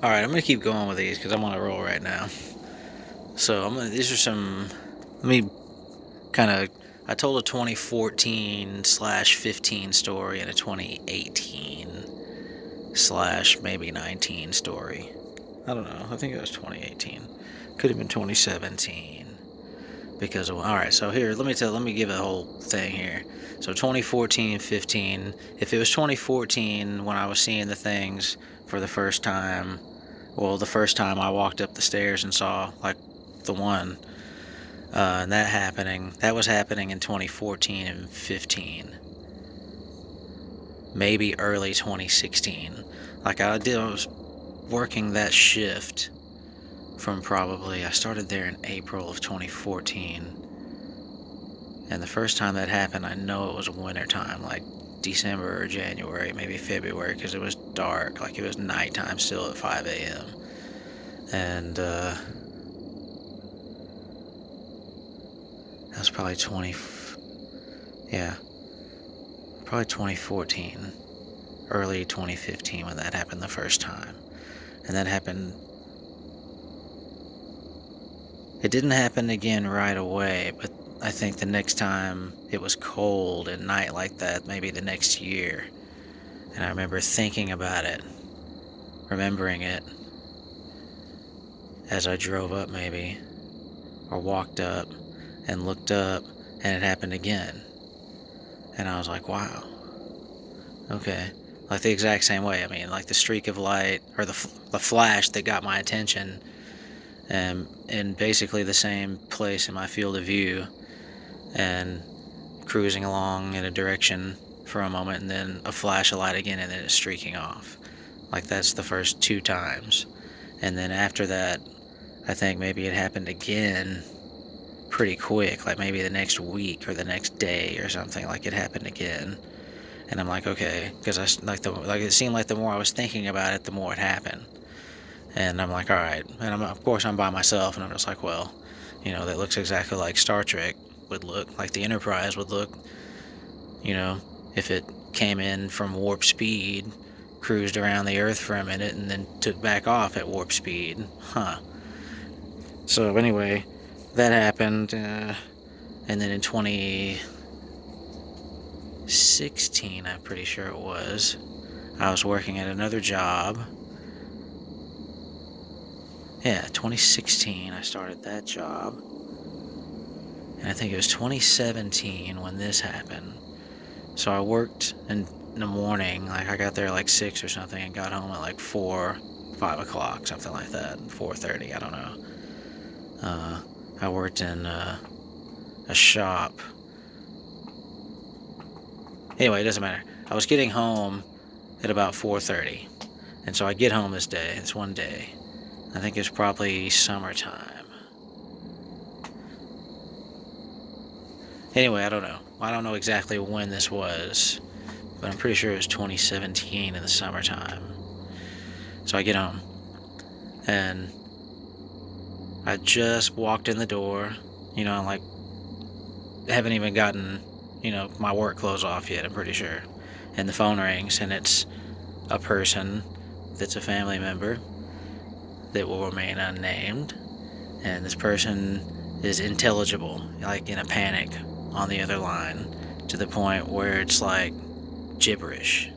All right, I'm gonna keep going with these because I'm on a roll right now. So These are some. Let me kind of. I told a 2014/15 story and a 2018 slash maybe 19 story. I don't know. I think it was 2018. Could have been 2017 because of. All right, so here, let me give a whole thing here. So 2014, 15. If it was 2014 when I was seeing the things for the first time, well, the first time I walked up the stairs and saw like the one, and that was happening in 2014 and 15, maybe early 2016. I was working that shift from probably, I started there in April of 2014. And the first time that happened, I know it was winter time, like December or January, maybe February, because it was dark, like it was nighttime still at 5 a.m. And that was probably yeah, probably 2014, early 2015 when that happened the first time. And that happened, it didn't happen again right away, but I think the next time it was cold at night like that, maybe the next year. And I remember thinking about it, remembering it as I drove up maybe, or walked up and looked up, and it happened again. And I was like, wow, okay. Like the exact same way. I mean, like the streak of light or the flash that got my attention, in basically the same place in my field of view, and cruising along in a direction for a moment, and then a flash of light again, and then it's streaking off. Like that's the first two times. And then after that, I think maybe it happened again pretty quick, like maybe the next week or the next day or something, like it happened again. And I'm like, okay, because it seemed like the more I was thinking about it, the more it happened. And I'm like, all right. And of course I'm by myself, and I'm just like, well, that looks exactly like Star Trek would look, like the Enterprise would look, you know, if it came in from warp speed, cruised around the Earth for a minute, and then took back off at warp speed. Huh. So anyway, that happened, and then in 2016, I'm pretty sure it was, I was working at another job. Yeah, 2016, I started that job. And I think it was 2017 when this happened. So I worked in the morning, like I got there like 6 or something, and got home at like 4, 5 o'clock, something like that, 4:30, I don't know. I worked in a shop. Anyway, it doesn't matter. I was getting home at about 4:30. And so I get home this one day. I think it's probably summertime. Anyway, I don't know. I don't know exactly when this was, but I'm pretty sure it was 2017 in the summertime. So I get home, and I just walked in the door, like, haven't even gotten, my work clothes off yet, I'm pretty sure. And the phone rings, and it's a person that's a family member that will remain unnamed. And this person is intelligible, like in a panic on the other line, to the point where it's like gibberish.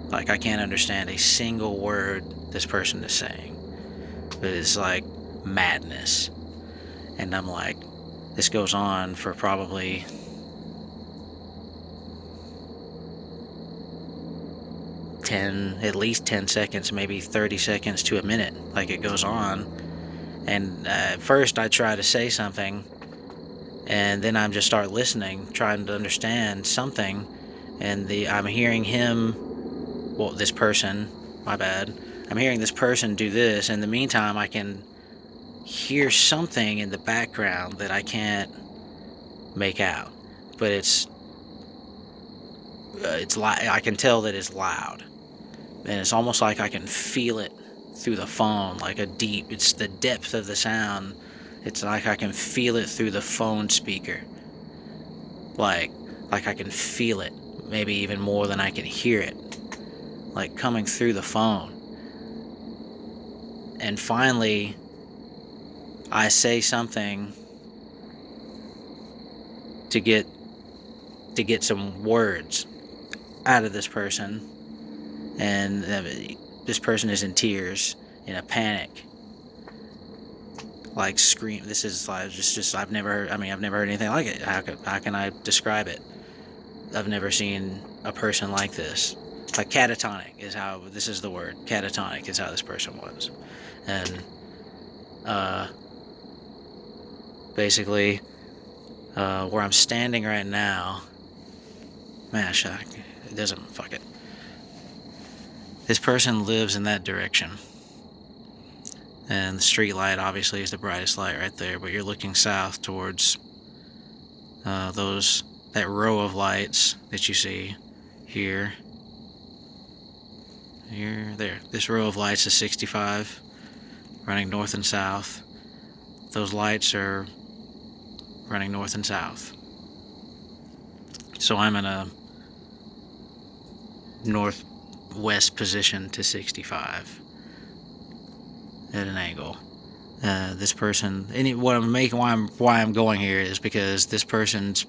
Like I can't understand a single word this person is saying, but it's like madness. And I'm like, this goes on for probably 10, at least 10 seconds, maybe 30 seconds to a minute. Like it goes on. And at first I try to say something, and then I'm just start listening, trying to understand something. And I'm hearing him, well, this person, my bad. I'm hearing this person do this. In the meantime, I can hear something in the background that I can't make out, but I can tell that it's loud, and it's almost like I can feel it through the phone, like it's the depth of the sound. It's like I can feel it through the phone speaker, like I can feel it, maybe even more than I can hear it, like coming through the phone. And finally, I say something to get some words out of this person, and this person is in tears, in a panic, like scream. This is like just I've never heard anything like it. How can I describe it? I've never seen a person like this. Like catatonic is how, this is the word, catatonic is how this person was. And basically, where I'm standing right now, man, it doesn't, fuck it. This person lives in that direction. And the street light obviously is the brightest light right there, but you're looking south towards that row of lights that you see here. Here, there. This row of lights is 65, running north and south. Those lights are running north and south. So I'm in a northwest position to 65 at an angle. This person, why I'm going here is because this person's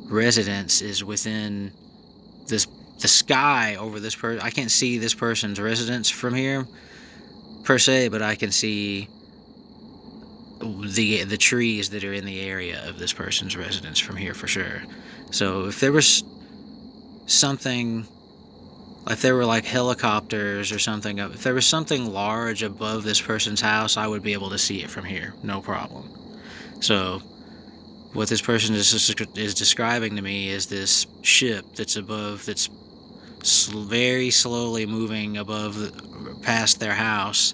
residence is within the sky over this person. I can't see this person's residence from here per se, but I can see the trees that are in the area of this person's residence from here for sure. So if there was something, if there were like helicopters or something, if there was something large above this person's house, I would be able to see it from here, no problem. So what this person is describing to me is this ship that's very slowly moving past their house,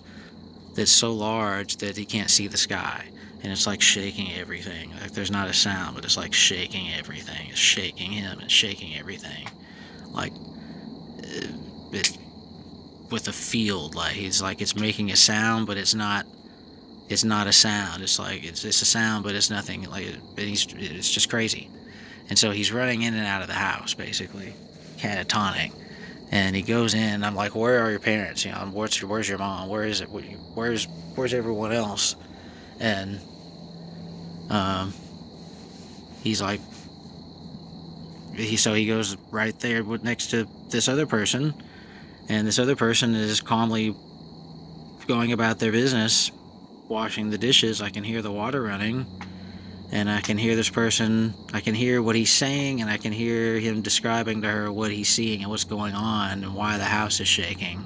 that's so large that he can't see the sky, and it's like shaking everything. Like there's not a sound, but it's like shaking everything. It's shaking him and shaking everything, like with a field. Like it's making a sound, but it's not a sound. It's like it's a sound, but it's nothing. Like it's just crazy. And so he's running in and out of the house, basically catatonic. And he goes in. I'm like, where are your parents? You know, where's your mom? Where is it? Where's everyone else? And he's like, so he goes right there next to this other person, and this other person is calmly going about their business, washing the dishes. I can hear the water running, and I can hear this person, I can hear what he's saying, and I can hear him describing to her what he's seeing and what's going on and why the house is shaking.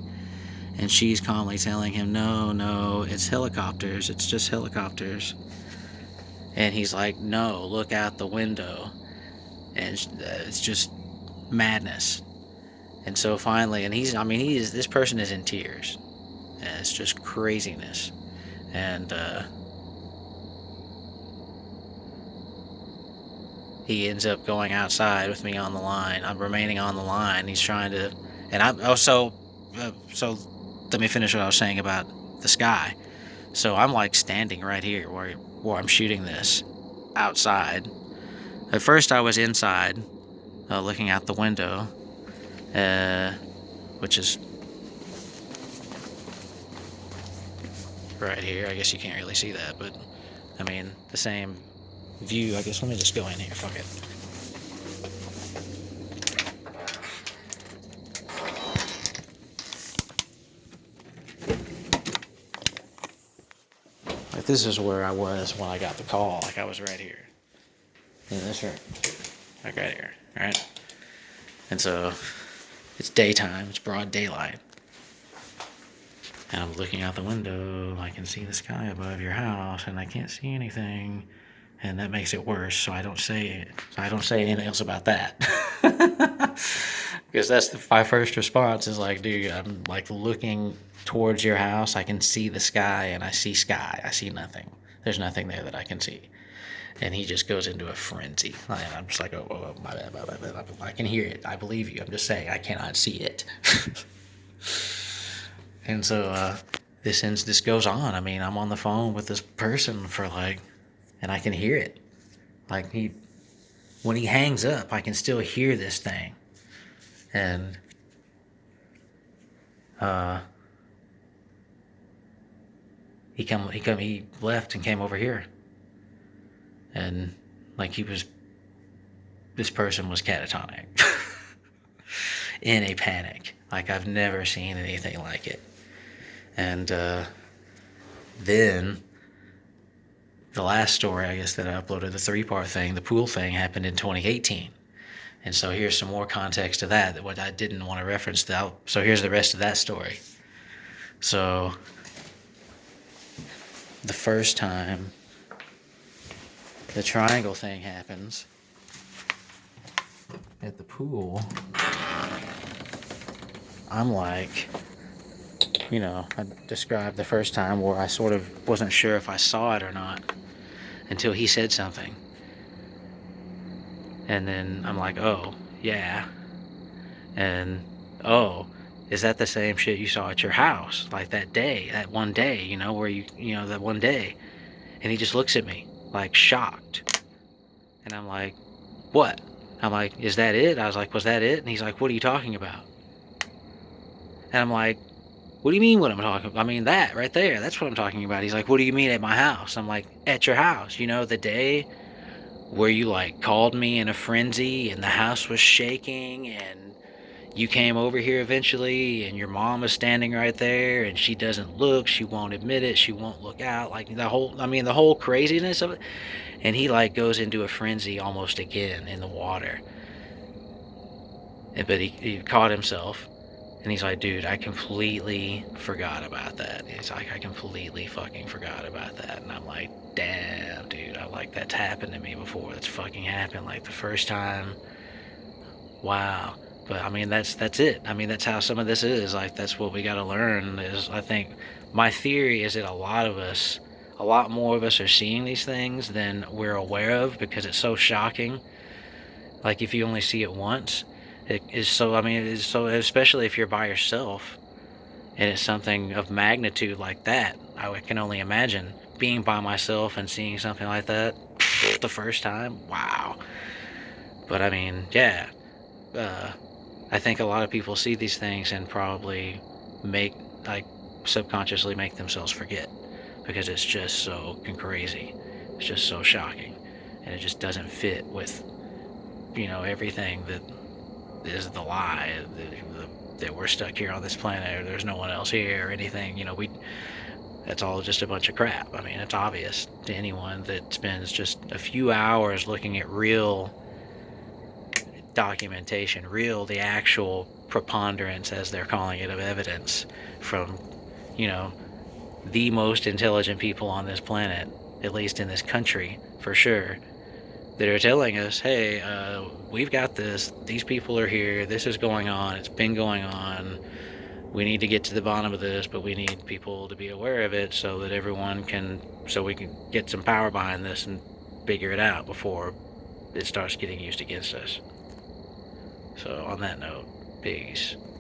And she's calmly telling him, no, it's helicopters, it's just helicopters. And he's like, no, look out the window. And it's just madness. And so finally, this person is in tears. And it's just craziness. And he ends up going outside with me on the line. I'm remaining on the line. He's trying to, and I'm so let me finish what I was saying about the sky. So I'm like standing right here where I'm shooting this outside. At first I was inside, looking out the window, which is right here. I guess you can't really see that, but I mean the same view. I guess let me just go in here. Fuck it. Like this is where I was when I got the call. Like I was right here in this room, like right here, right? And so it's daytime. It's broad daylight. And I'm looking out the window. I can see the sky above your house, and I can't see anything. And that makes it worse. So I don't say anything else about that. Because that's my first response is like, dude, I'm like looking towards your house. I can see the sky, and I see sky. I see nothing. There's nothing there that I can see. And he just goes into a frenzy. I'm just like, oh, my bad. I can hear it. I believe you. I'm just saying I cannot see it. And so this goes on. I mean, I'm on the phone with this person for like, and I can hear it. Like when he hangs up, I can still hear this thing. And he left and came over here, and like this person was catatonic, in a panic. Like I've never seen anything like it. And then the last story, I guess, that I uploaded, the 3-part thing, the pool thing, happened in 2018. And so here's some more context to that, what I didn't want to reference. So here's the rest of that story. So the first time the triangle thing happens at the pool, I'm like, I described the first time where I sort of wasn't sure if I saw it or not until he said something. And then I'm like, oh, yeah. And, oh, is that the same shit you saw at your house? Like that one day, where that one day. And he just looks at me, like shocked. And I'm like, what? I'm like, is that it? I was like, was that it? And he's like, what are you talking about? And I'm like, what do you mean what I'm talking about? I mean, that right there, that's what I'm talking about. He's like, what do you mean at my house? I'm like, at your house, the day where you like called me in a frenzy and the house was shaking and you came over here eventually and your mom is standing right there and she doesn't look, she won't admit it, she won't look out, like the whole craziness of it. And he like goes into a frenzy almost again in the water. But he caught himself. And he's like, dude, I completely forgot about that. He's like, I completely fucking forgot about that. And I'm like, damn, dude, I'm like, that's happened to me before. That's fucking happened. Like the first time, wow. But I mean, that's it. I mean, that's how some of this is. Like, that's what we got to learn is, I think, my theory is that a lot more of us are seeing these things than we're aware of because it's so shocking. Like, if you only see it once, it is so, especially if you're by yourself and it's something of magnitude like that. I can only imagine being by myself and seeing something like that the first time. Wow. But I mean, yeah. I think a lot of people see these things and probably subconsciously make themselves forget because it's just so crazy. It's just so shocking. And it just doesn't fit with, everything that is the lie, that we're stuck here on this planet or there's no one else here or anything. That's all just a bunch of crap. I mean, it's obvious to anyone that spends just a few hours looking at real documentation, the actual preponderance, as they're calling it, of evidence from, the most intelligent people on this planet, at least in this country, for sure, that are telling us, hey, we've got this, these people are here, this is going on, it's been going on, we need to get to the bottom of this, but we need people to be aware of it so that so we can get some power behind this and figure it out before it starts getting used against us. So on that note, peace.